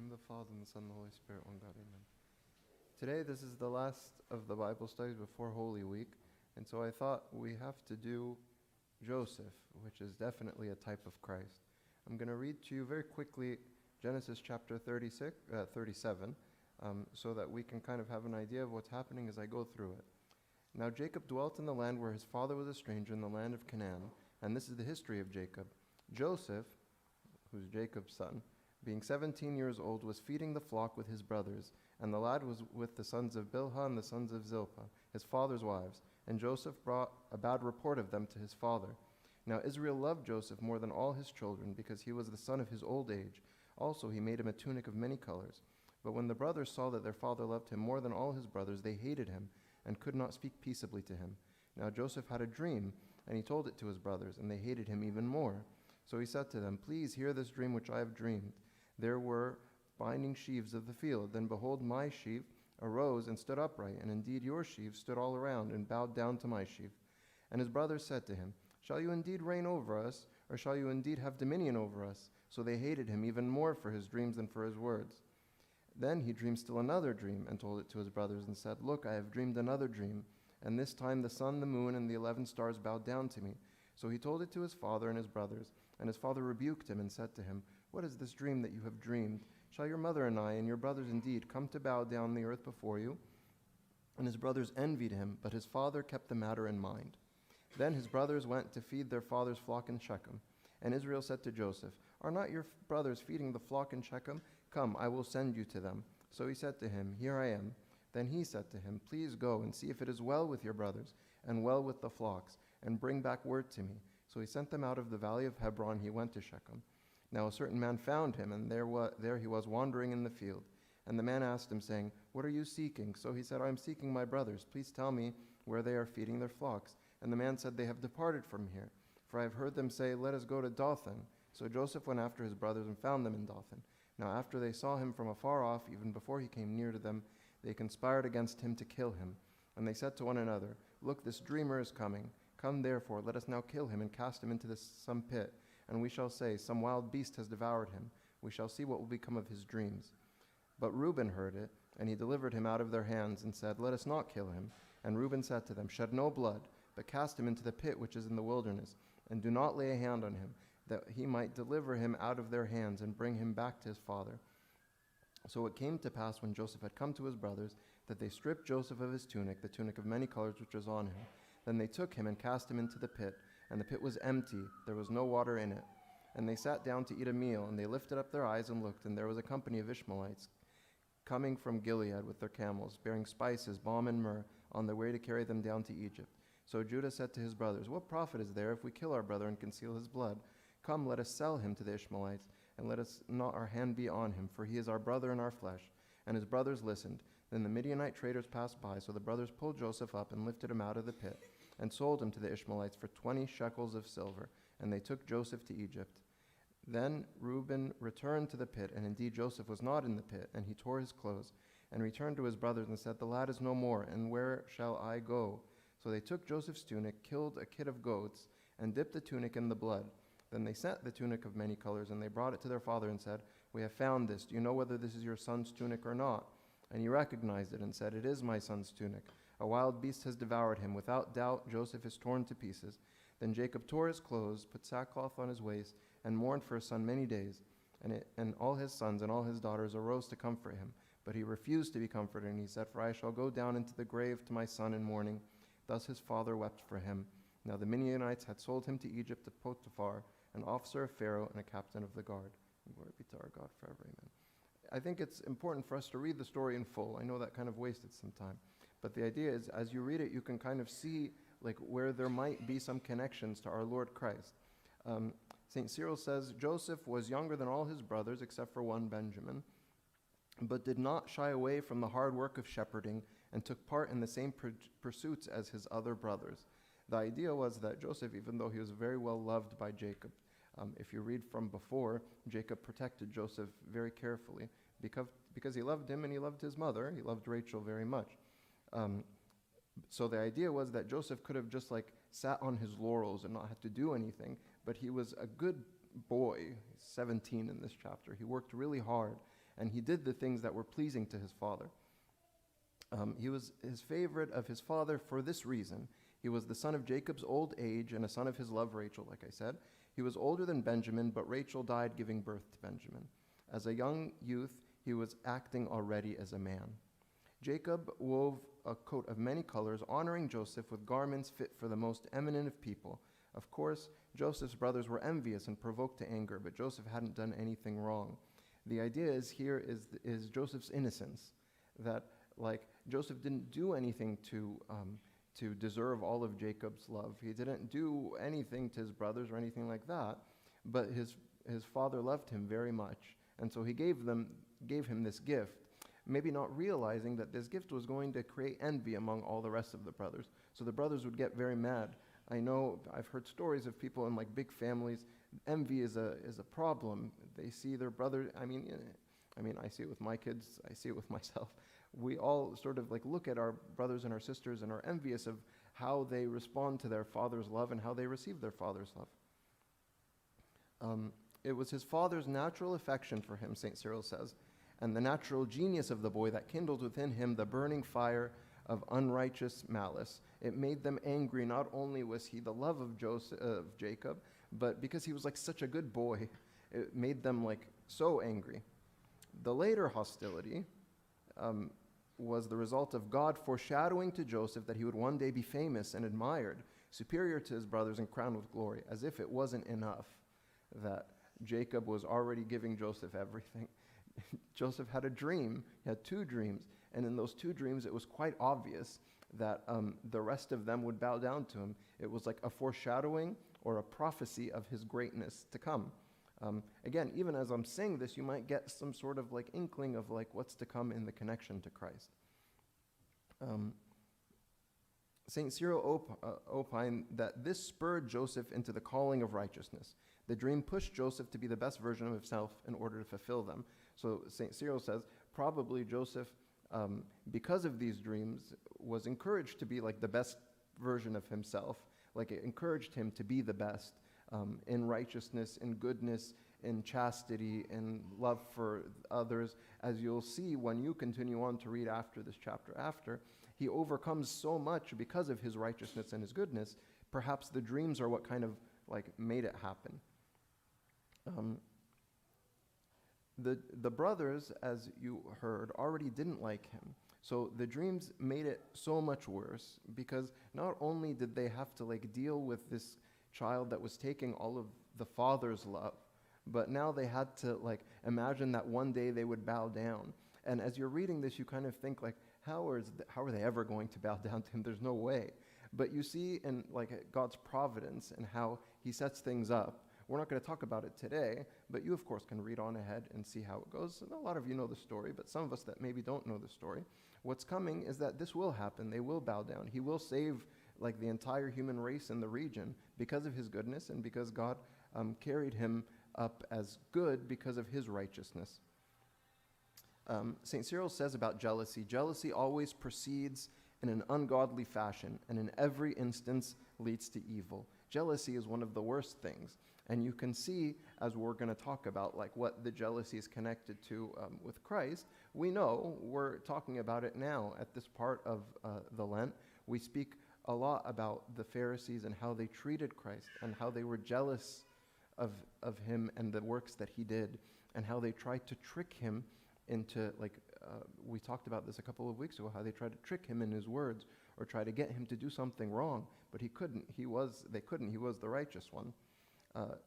name of the Father, and the Son, and the Holy Spirit, one God, amen. Today, this is the last of the Bible studies before Holy Week, and so I thought we have to do Joseph, which is definitely a type of Christ. I'm going to read to you very quickly Genesis chapter 37, so that we can kind of have an idea of what's happening as I go through it. Now Jacob dwelt in the land where his father was a stranger, in the land of Canaan, and this is the history of Jacob. Joseph, who's Jacob's son, being 17 years old, was feeding the flock with his brothers, and the lad was with the sons of Bilhah and the sons of Zilpah, his father's wives. And Joseph brought a bad report of them to his father. Now Israel loved Joseph more than all his children, because he was the son of his old age. Also he made him a tunic of many colors. But when the brothers saw that their father loved him more than all his brothers, they hated him, and could not speak peaceably to him. Now Joseph had a dream, and he told it to his brothers, and they hated him even more. So he said to them, "Please hear this dream which I have dreamed. There were binding sheaves of the field. Then behold, my sheaf arose and stood upright, and indeed your sheaves stood all around and bowed down to my sheaf." And his brothers said to him, "Shall you indeed reign over us, or shall you indeed have dominion over us?" So they hated him even more for his dreams than for his words. Then he dreamed still another dream, and told it to his brothers, and said, "Look, I have dreamed another dream, and this time the sun, the moon, and the 11 stars bowed down to me." So he told it to his father and his brothers, and his father rebuked him and said to him, "What is this dream that you have dreamed? Shall your mother and I and your brothers indeed come to bow down the earth before you?" And his brothers envied him, but his father kept the matter in mind. Then his brothers went to feed their father's flock in Shechem. And Israel said to Joseph, "Are not your brothers feeding the flock in Shechem? Come, I will send you to them." So he said to him, "Here I am." Then he said to him, "Please go and see if it is well with your brothers, and well with the flocks, and bring back word to me." So he sent them out of the valley of Hebron. He went to Shechem. Now a certain man found him, and there he was wandering in the field. And the man asked him, saying, "What are you seeking?" So he said, "I am seeking my brothers. Please tell me where they are feeding their flocks." And the man said, "They have departed from here, for I have heard them say, 'Let us go to Dothan.'" So Joseph went after his brothers and found them in Dothan. Now after they saw him from afar off, even before he came near to them, they conspired against him to kill him. And they said to one another, "Look, this dreamer is coming. Come therefore, let us now kill him and cast him into some pit. And we shall say, 'Some wild beast has devoured him.' We shall see what will become of his dreams." But Reuben heard it, and he delivered him out of their hands, and said, "Let us not kill him." And Reuben said to them, "Shed no blood, but cast him into the pit which is in the wilderness, and do not lay a hand on him, that he might deliver him out of their hands and bring him back to his father." So it came to pass, when Joseph had come to his brothers, that they stripped Joseph of his tunic, the tunic of many colors which was on him. Then they took him and cast him into the pit, and the pit was empty, there was no water in it. And they sat down to eat a meal, and they lifted up their eyes and looked, and there was a company of Ishmaelites coming from Gilead with their camels, bearing spices, balm, and myrrh, on their way to carry them down to Egypt. So Judah said to his brothers, "What profit is there if we kill our brother and conceal his blood? Come, let us sell him to the Ishmaelites, and let us not our hand be on him, for he is our brother and our flesh." And his brothers listened. Then the Midianite traders passed by, so the brothers pulled Joseph up and lifted him out of the pit, and sold him to the Ishmaelites for 20 shekels of silver, and they took Joseph to Egypt. Then Reuben returned to the pit, and indeed Joseph was not in the pit, and he tore his clothes, and returned to his brothers and said, "The lad is no more, and where shall I go?" So they took Joseph's tunic, killed a kid of goats, and dipped the tunic in the blood. Then they sent the tunic of many colors, and they brought it to their father and said, "We have found this. Do you know whether this is your son's tunic or not?" And he recognized it and said, "It is my son's tunic. A wild beast has devoured him. Without doubt, Joseph is torn to pieces." Then Jacob tore his clothes, put sackcloth on his waist, and mourned for his son many days. And all his sons and all his daughters arose to comfort him. But he refused to be comforted, and he said, "For I shall go down into the grave to my son in mourning." Thus his father wept for him. Now the Midianites had sold him to Egypt to Potiphar, an officer of Pharaoh and a captain of the guard. And glory be to our God forever, amen. I think it's important for us to read the story in full. I know that kind of wasted some time. But the idea is, as you read it, you can kind of see where there might be some connections to our Lord Christ. St. Cyril says, "Joseph was younger than all his brothers except for one, Benjamin, but did not shy away from the hard work of shepherding and took part in the same pursuits as his other brothers." The idea was that Joseph, even though he was very well loved by Jacob, if you read from before, Jacob protected Joseph very carefully because he loved him and he loved his mother. He loved Rachel very much. So the idea was that Joseph could have just sat on his laurels and not had to do anything, but he was a good boy. He's 17 in this chapter. He worked really hard, and he did the things that were pleasing to his father. He was his favorite of his father for this reason. He was the son of Jacob's old age and a son of his love Rachel, like I said. He was older than Benjamin, but Rachel died giving birth to Benjamin. As a young youth, he was acting already as a man. Jacob wove a coat of many colors, honoring Joseph with garments fit for the most eminent of people. Of course, Joseph's brothers were envious and provoked to anger, but Joseph hadn't done anything wrong. The idea is Joseph's innocence, that Joseph didn't do anything to deserve all of Jacob's love. He didn't do anything to his brothers or anything like that, but his father loved him very much, and so he gave him this gift, maybe not realizing that this gift was going to create envy among all the rest of the brothers. So the brothers would get very mad. I know I've heard stories of people in big families. Envy is a problem. They see their brother. I mean, I see it with my kids. I see it with myself. We all sort of look at our brothers and our sisters and are envious of how they respond to their father's love and how they receive their father's love. It was his father's natural affection for him, St. Cyril says, and the natural genius of the boy that kindled within him the burning fire of unrighteous malice. It made them angry. Not only was he the love of Jacob, but because he was such a good boy, it made them so angry. The later hostility was the result of God foreshadowing to Joseph that he would one day be famous and admired, superior to his brothers and crowned with glory, as if it wasn't enough that Jacob was already giving Joseph everything. Joseph had a dream. He had two dreams. And in those two dreams, it was quite obvious that the rest of them would bow down to him. It was like a foreshadowing or a prophecy of his greatness to come. Again, even as I'm saying this, you might get some sort of inkling of what's to come in the connection to Christ. St. Cyril opined that this spurred Joseph into the calling of righteousness. The dream pushed Joseph to be the best version of himself in order to fulfill them. So St. Cyril says probably Joseph, because of these dreams, was encouraged to be the best version of himself. It encouraged him to be the best in righteousness, in goodness, in chastity, in love for others. As you'll see when you continue on to read after this chapter after, he overcomes so much because of his righteousness and his goodness. Perhaps the dreams are what kind of made it happen. The brothers, as you heard, already didn't like him. So the dreams made it so much worse, because not only did they have to deal with this child that was taking all of the father's love, but now they had to imagine that one day they would bow down. And as you're reading this, you kind of think how are they ever going to bow down to him? There's no way. But you see in God's providence and how he sets things up. We're not going to talk about it today, but you, of course, can read on ahead and see how it goes. And a lot of you know the story, but some of us that maybe don't know the story, what's coming is that this will happen. They will bow down. He will save the entire human race in the region because of his goodness and because God carried him up as good because of his righteousness. St. Cyril says about jealousy always proceeds in an ungodly fashion and in every instance leads to evil. Jealousy is one of the worst things. And you can see, as we're going to talk about, what the jealousy is connected to with Christ. We know we're talking about it now at this part of the Lent. We speak a lot about the Pharisees and how they treated Christ and how they were jealous of him and the works that he did, and how they tried to trick him into, we talked about this a couple of weeks ago, how they tried to trick him in his words or try to get him to do something wrong, but he couldn't. They couldn't. He was the righteous one.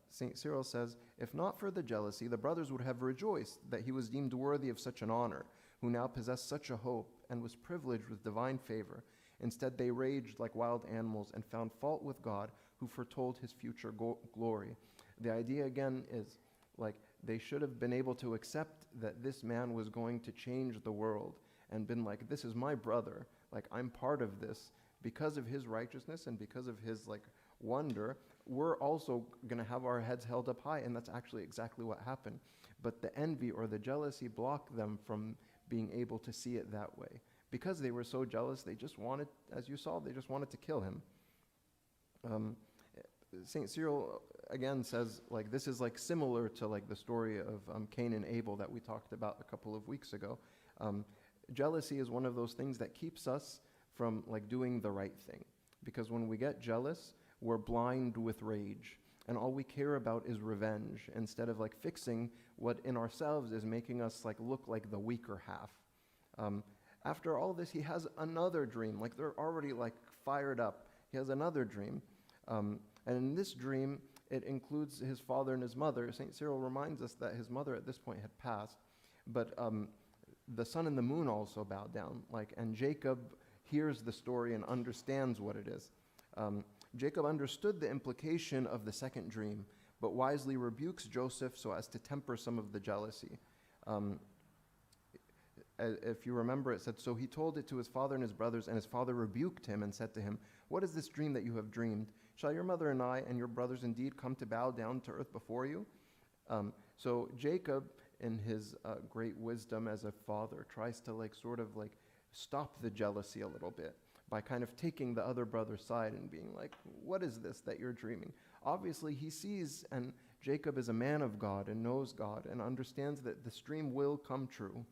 St. Cyril says, if not for the jealousy, the brothers would have rejoiced that he was deemed worthy of such an honor, who now possessed such a hope and was privileged with divine favor. Instead, they raged like wild animals and found fault with God, who foretold his future glory. The idea again is they should have been able to accept that this man was going to change the world and been this is my brother, I'm part of this. Because of his righteousness and because of his wonder, we're also going to have our heads held up high, and that's actually exactly what happened. But the envy or the jealousy blocked them from being able to see it that way. Because they were so jealous, they just wanted, as you saw, they just wanted to kill him. St. Cyril again says like this is like similar to like the story of Cain and Abel that we talked about a couple of weeks ago. Jealousy is one of those things that keeps us from like doing the right thing, because when we get jealous, we're blind with rage, and all we care about is revenge instead of like fixing what in ourselves is making us like look like the weaker half. After all this, he has another dream. Like they're already like fired up. He has another dream. And in this dream, it includes his father and his mother. St. Cyril reminds us that his mother at this point had passed, but the sun and the moon also bow down. And Jacob hears the story and understands what it is. Jacob understood the implication of the second dream, but wisely rebukes Joseph so as to temper some of the jealousy. If you remember, it said, so he told it to his father and his brothers, and his father rebuked him and said to him, what is this dream that you have dreamed? Shall your mother and I and your brothers indeed come to bow down to earth before you? So Jacob, in his great wisdom as a father, tries to stop the jealousy a little bit by kind of taking the other brother's side and being like, what is this that you're dreaming? Obviously, he sees, and Jacob is a man of God and knows God and understands that this dream will come true.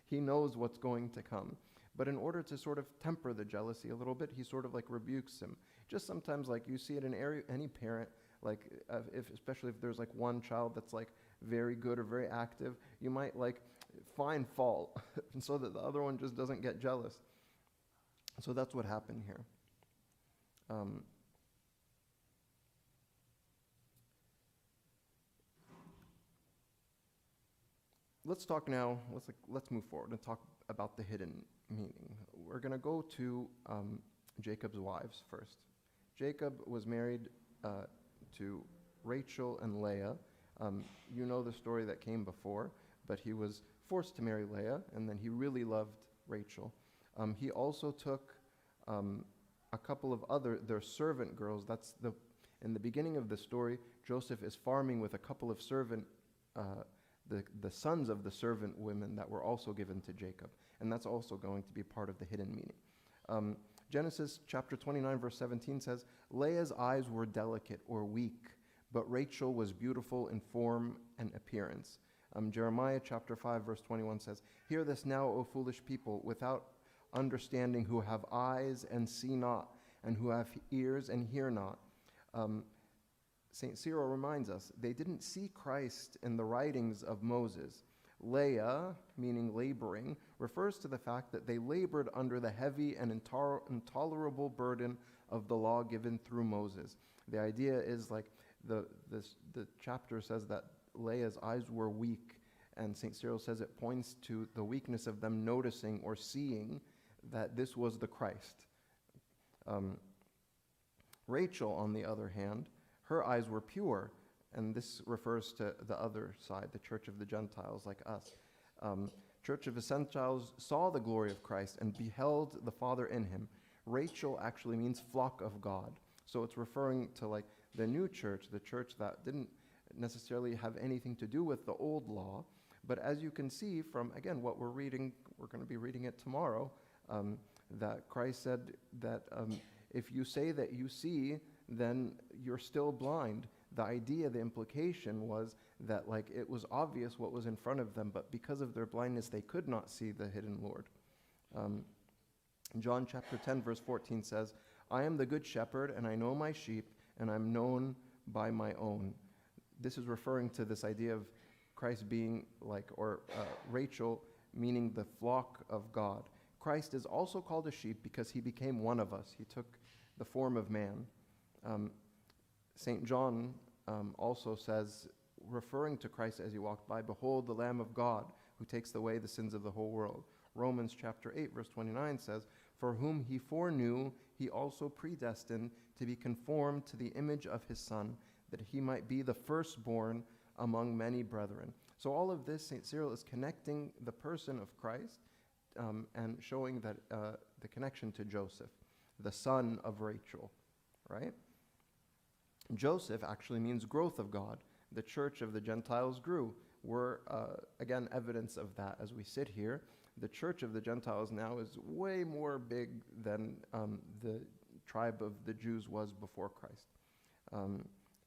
He knows what's going to come. But in order to sort of temper the jealousy a little bit, he sort of rebukes him. Just sometimes you see it in any parent, especially if there's one child that's very good or very active, you might find fault so that the other one just doesn't get jealous. So that's what happened here. Let's talk now, let's move forward and talk about the hidden meaning. We're going to go to Jacob's wives first. Jacob was married to Rachel and Leah. You know the story that came before, but he was forced to marry Leah, and then he really loved Rachel. He also took a couple of their servant girls. In the beginning of the story, Joseph is farming with a couple of the sons of the servant women that were also given to Jacob. And that's also going to be part of the hidden meaning. Genesis chapter 29 verse 17 says, Leah's eyes were delicate or weak, but Rachel was beautiful in form and appearance. Jeremiah chapter 5 verse 21 says, hear this now, O foolish people, without understanding, who have eyes and see not, and who have ears and hear not. St. Cyril reminds us, they didn't see Christ in the writings of Moses. Leah, meaning laboring, refers to the fact that they labored under the heavy and intolerable burden of the law given through Moses. The idea is the chapter says that Leah's eyes were weak, and St. Cyril says it points to the weakness of them noticing or seeing that this was the Christ. Rachel, on the other hand, her eyes were pure, and this refers to the other side, the Church of the Gentiles like us. Church of the Gentiles saw the glory of Christ and beheld the Father in him. Rachel actually means flock of God. So it's referring to the new church, the church that didn't necessarily have anything to do with the old law. But as you can see from, again, what we're reading, we're going to be reading it tomorrow, that Christ said that if you say that you see, then you're still blind. The idea, the implication was that it was obvious what was in front of them, but because of their blindness, they could not see the hidden Lord. John chapter 10 verse 14 says, I am the good shepherd, and I know my sheep, and I'm known by my own. This is referring to this idea of Christ being Rachel, meaning the flock of God. Christ is also called a sheep because he became one of us. He took the form of man. St. John also says, referring to Christ as he walked by, behold the Lamb of God who takes away the sins of the whole world. Romans chapter 8 verse 29 says, for whom he foreknew, he also predestined to be conformed to the image of his Son, that he might be the firstborn among many brethren. So all of this, St. Cyril is connecting the person of Christ and showing that the connection to Joseph, the son of Rachel, right? Joseph actually means growth of God. The church of the Gentiles grew. We're, again, evidence of that as we sit here. The church of the Gentiles now is way more big than the tribe of the Jews was before Christ.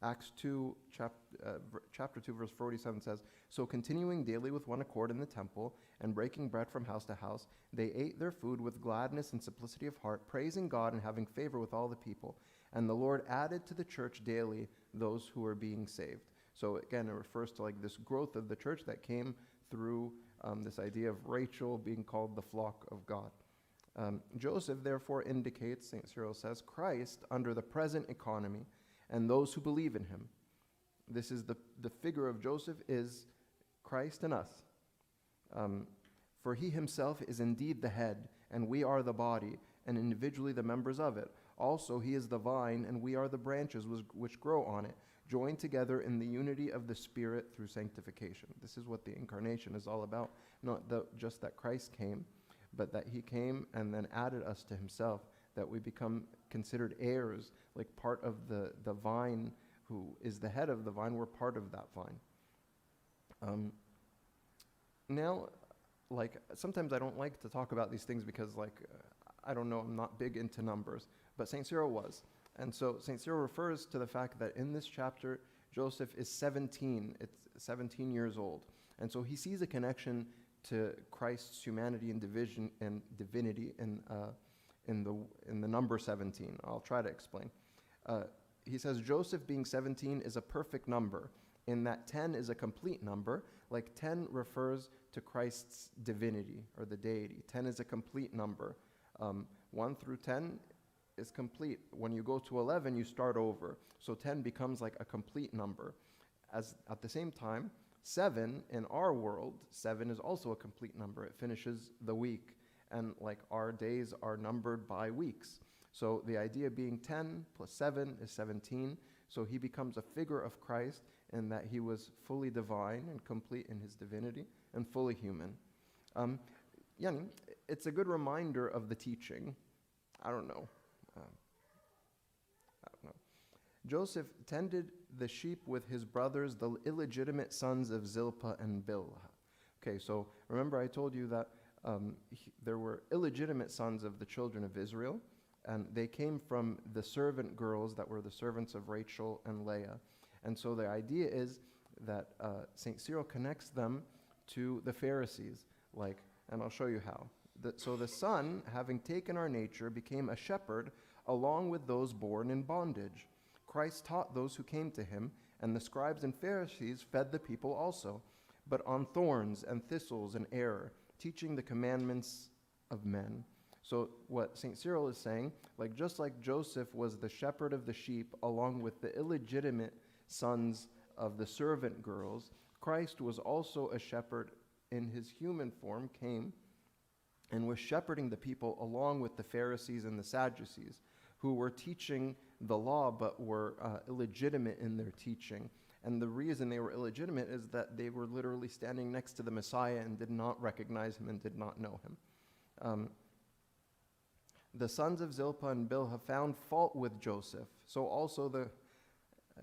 Acts 2, chapter 2, verse 47 says, "So continuing daily with one accord in the temple and breaking bread from house to house, they ate their food with gladness and simplicity of heart, praising God and having favor with all the people. And the Lord added to the church daily those who were being saved." So again, it refers to like this growth of the church that came through this idea of Rachel being called the flock of God. Joseph therefore indicates, St. Cyril says, Christ under the present economy and those who believe in him. This is the figure of Joseph is Christ in us. For he himself is indeed the head, and we are the body, and individually the members of it. Also he is the vine, and we are the branches which grow on it, joined together in the unity of the Spirit through sanctification. This is what the incarnation is all about. Not just that Christ came, but that he came and then added us to himself, that we become considered heirs, like part of the vine, who is the head of the vine. We're part of that vine. Now, like, sometimes I don't like to talk about these things because, like, I don't know, I'm not big into numbers, but St. Cyril was. And so St. Cyril refers to the fact that in this chapter, Joseph is 17. It's 17 years old. And so he sees a connection to Christ's humanity and divinity in the number 17. I'll try to explain. He says, Joseph being 17 is a perfect number, in that 10 is a complete number. Like 10 refers to Christ's divinity or the deity. 10 is a complete number. 1 through 10 is complete. When you go to 11, you start over. So 10 becomes like a complete number. As at the same time, 7 in our world, 7 is also a complete number. It finishes the week. And like our days are numbered by weeks. So the idea being 10 plus 7 is 17. So he becomes a figure of Christ in that he was fully divine and complete in his divinity and fully human. It's a good reminder of the teaching. I don't know. Joseph tended the sheep with his brothers, the illegitimate sons of Zilpah and Bilhah. Okay, so remember I told you that there were illegitimate sons of the children of Israel, and they came from the servant girls that were the servants of Rachel and Leah. And so the idea is that St. Cyril connects them to the Pharisees, and I'll show you how. So the son, having taken our nature, became a shepherd along with those born in bondage. Christ taught those who came to him, and the scribes and Pharisees fed the people also, but on thorns and thistles and error, teaching the commandments of men. So what St. Cyril is saying, just like Joseph was the shepherd of the sheep along with the illegitimate sons of the servant girls, Christ was also a shepherd in his human form, came and was shepherding the people along with the Pharisees and the Sadducees, who were teaching the law but were illegitimate in their teaching. And the reason they were illegitimate is that they were literally standing next to the Messiah and did not recognize him and did not know him. The sons of Zilpah and Bilhah found fault with Joseph. So also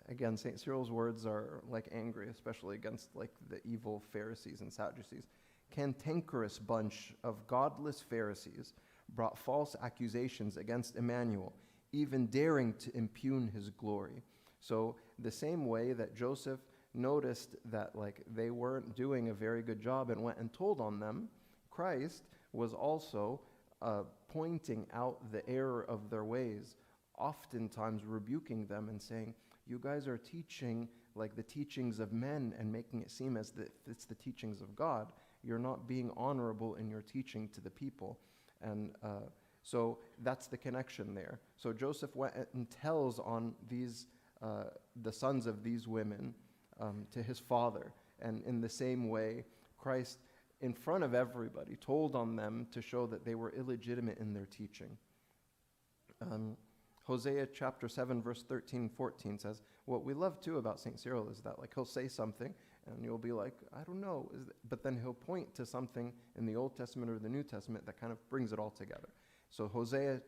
again, St. Cyril's words are angry, especially against the evil Pharisees and Sadducees. Cantankerous bunch of godless Pharisees brought false accusations against Emmanuel, even daring to impugn his glory. So the same way that Joseph noticed that they weren't doing a very good job and went and told on them, Christ was also pointing out the error of their ways, oftentimes rebuking them and saying, you guys are teaching the teachings of men and making it seem as if it's the teachings of God. You're not being honorable in your teaching to the people. And so that's the connection there. So Joseph went and tells on these the sons of these women to his father. And in the same way, Christ, in front of everybody, told on them to show that they were illegitimate in their teaching. Hosea chapter 7, verse 13, 14 says, what we love too about St. Cyril is that he'll say something and you'll be like, I don't know. But then he'll point to something in the Old Testament or the New Testament that kind of brings it all together. So Hosea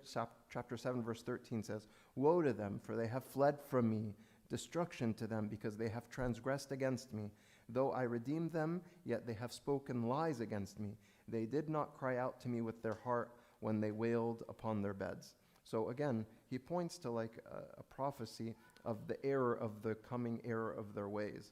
chapter 7, verse 13 says, woe to them, for they have fled from me, destruction to them, because they have transgressed against me. Though I redeemed them, yet they have spoken lies against me. They did not cry out to me with their heart when they wailed upon their beds. So again, he points to a prophecy the error of the coming error of their ways.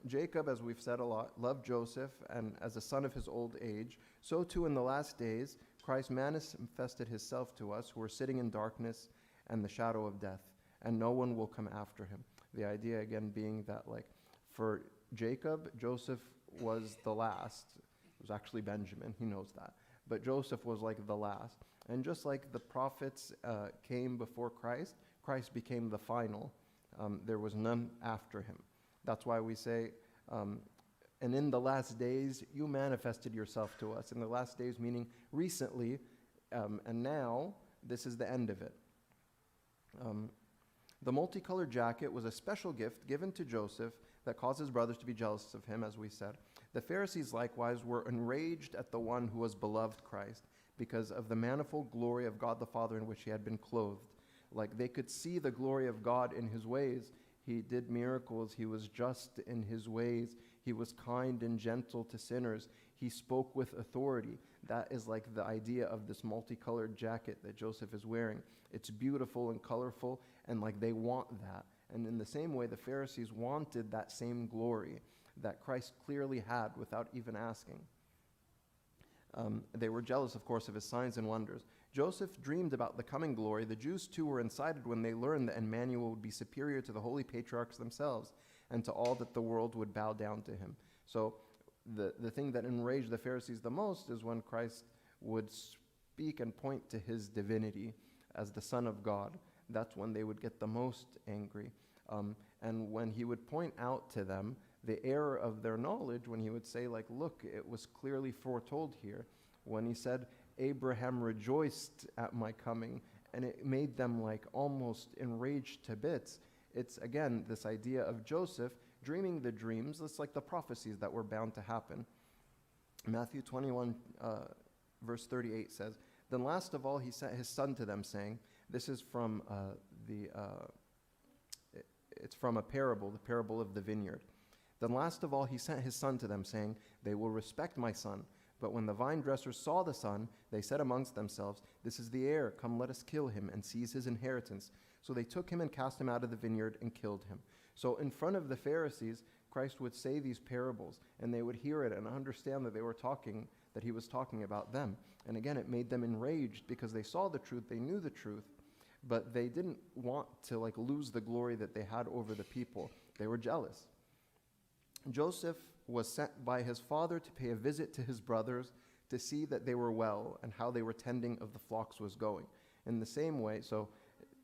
Jacob, as we've said a lot, loved Joseph, and as a son of his old age, so too in the last days, Christ manifested himself to us who are sitting in darkness and the shadow of death, and no one will come after him. The idea again being that, like, for Jacob, Joseph was the last. It was actually Benjamin, he knows that. But Joseph was like the last. And just like the prophets came before Christ, Christ became the final. There was none after him. That's why we say, and in the last days, you manifested yourself to us. In the last days, meaning recently, and now, this is the end of it. The multicolored jacket was a special gift given to Joseph that caused his brothers to be jealous of him, as we said. The Pharisees likewise were enraged at the one who was beloved Christ because of the manifold glory of God the Father in which he had been clothed. Like they could see the glory of God in his ways. He did miracles. He was just in his ways. He was kind and gentle to sinners. He spoke with authority. That is like the idea of this multicolored jacket that Joseph is wearing. It's beautiful and colorful, and like they want that. And in the same way, the Pharisees wanted that same glory that Christ clearly had without even asking. They were jealous, of course, of his signs and wonders. Joseph dreamed about the coming glory. The Jews too were incited when they learned that Emmanuel would be superior to the holy patriarchs themselves and to all that the world would bow down to him. So the thing that enraged the Pharisees the most is when Christ would speak and point to his divinity as the Son of God. That's when they would get the most angry. And when he would point out to them the error of their knowledge, when he would say, like, look, it was clearly foretold here. When he said, Abraham rejoiced at my coming, and it made them like almost enraged to bits. It's, again, this idea of Joseph dreaming the dreams. It's like the prophecies that were bound to happen. Matthew 21, verse 38 says, Then last of all he sent his son to them, saying, this is from it's from a parable, the parable of the vineyard. Then last of all he sent his son to them, saying, They will respect my son. But when the vine dressers saw the son, they said amongst themselves, This is the heir. Come, let us kill him and seize his inheritance. So they took him and cast him out of the vineyard and killed him. So in front of the Pharisees, Christ would say these parables, and they would hear it and understand that he was talking about them. And again, it made them enraged because they saw the truth, they knew the truth, but they didn't want to like lose the glory that they had over the people. They were jealous. Joseph was sent by his father to pay a visit to his brothers to see that they were well and how they were tending of the flocks was going. In the same way, so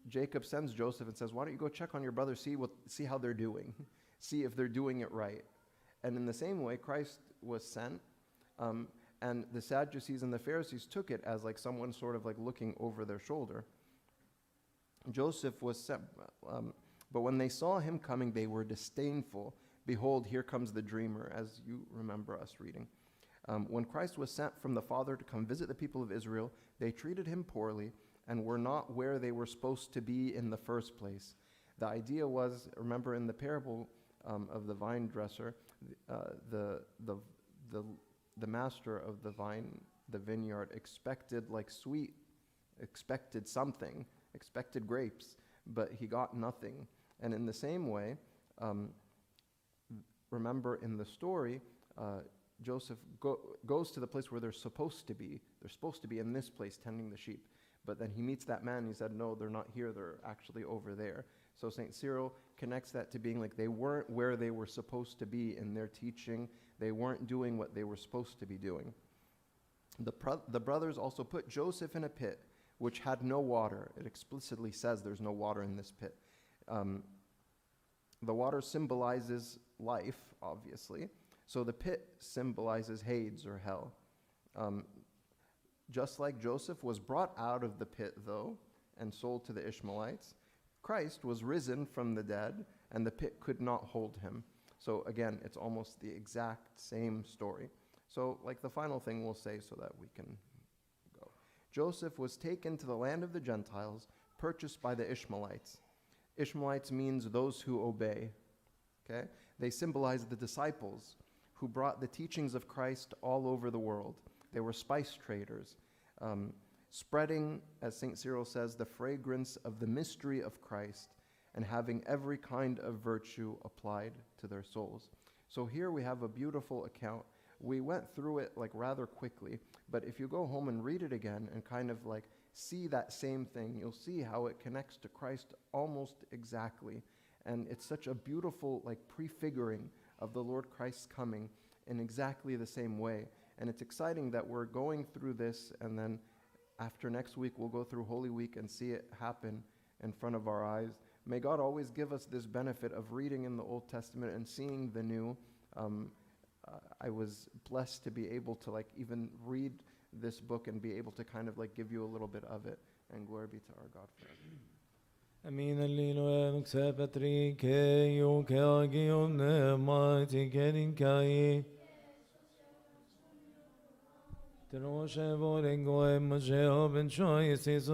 Jacob sends Joseph and says, why don't you go check on your brothers, see how they're doing, see if they're doing it right. And in the same way, Christ was sent, and the Sadducees and the Pharisees took it as like someone sort of like looking over their shoulder. Joseph was sent, but when they saw him coming, they were disdainful. Behold, here comes the dreamer, as you remember us reading. When Christ was sent from the Father to come visit the people of Israel, they treated him poorly and were not where they were supposed to be in the first place. The idea was, remember in the parable of the vine dresser, the master of the vineyard expected something, expected grapes, but he got nothing. And in the same way, remember in the story, Joseph goes to the place where they're supposed to be. They're supposed to be in this place tending the sheep. But then he meets that man and he said, no, they're not here. They're actually over there. So St. Cyril connects that to being like they weren't where they were supposed to be in their teaching. They weren't doing what they were supposed to be doing. The brothers also put Joseph in a pit which had no water. It explicitly says there's no water in this pit. The water symbolizes life, obviously. So the pit symbolizes Hades or hell. Just like Joseph was brought out of the pit, though, and sold to the Ishmaelites, Christ was risen from the dead, and the pit could not hold him. So again, it's almost the exact same story. So like the final thing we'll say so that we can go. Joseph was taken to the land of the Gentiles, purchased by the Ishmaelites. Ishmaelites means those who obey. Okay? They symbolize the disciples who brought the teachings of Christ all over the world. They were spice traders, spreading, as St. Cyril says, the fragrance of the mystery of Christ and having every kind of virtue applied to their souls. So here we have a beautiful account. We went through it like rather quickly, but if you go home and read it again and kind of like see that same thing, you'll see how it connects to Christ almost exactly. And it's such a beautiful like prefiguring of the Lord Christ's coming in exactly the same way. And it's exciting that we're going through this, and then after next week we'll go through Holy Week and see it happen in front of our eyes. May God always give us this benefit of reading in the Old Testament and seeing the New. I was blessed to be able to like even read this book and be able to kind of like give you a little bit of it. And glory be to our God forever. Amin allino nuxe Petri ke yo ke agion ma ti gerin kai Tenoshe vorengo e majeo ben choy Jesus